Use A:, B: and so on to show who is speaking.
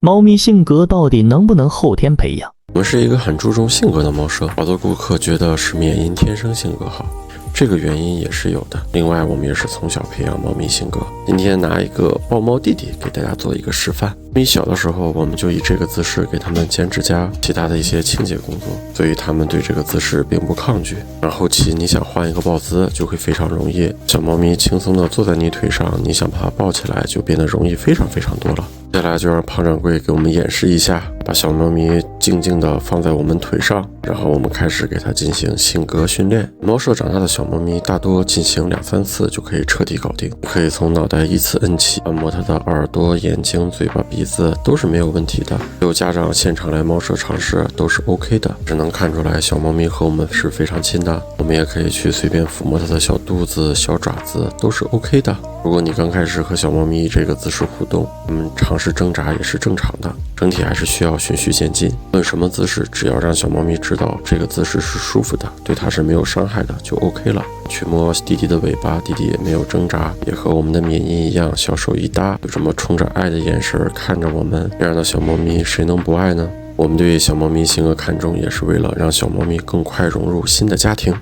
A: 猫咪性格到底能不能后天培养？
B: 我们是一个很注重性格的猫舍，好多顾客觉得是缅因天生性格好，这个原因也是有的。另外，我们也是从小培养猫咪性格。今天拿一个抱猫弟弟给大家做一个示范。猫咪小的时候，我们就以这个姿势给它们剪指甲，其他的一些清洁工作，所以它们对这个姿势并不抗拒。而后期你想换一个抱姿，就会非常容易。小猫咪轻松的坐在你腿上，你想把它抱起来，就变得容易非常多了。接下来就让庞掌柜给我们演示一下，把小猫咪静静地放在我们腿上，然后我们开始给它进行性格训练。猫舍长大的小猫咪大多进行2-3次就可以彻底搞定，可以从脑袋依次摁起，按摩它的耳朵、眼睛、嘴巴、鼻子都是没有问题的。有家长现场来猫舍尝试都是 OK 的，只能看出来小猫咪和我们是非常亲的。我们也可以去随便抚摸它的小肚子、小爪子，都是 OK 的。如果你刚开始和小猫咪这个姿势互动，尝试挣扎也是正常的，整体还是需要循序渐进。无论什么姿势，只要让小猫咪知道这个姿势是舒服的，对它是没有伤害的，就 OK 了。去摸弟弟的尾巴，弟弟也没有挣扎，也和我们的缅因一样，小手一搭，就这么冲着爱的眼神看着我们。这样的小猫咪谁能不爱呢？我们对小猫咪性格看重，也是为了让小猫咪更快融入新的家庭。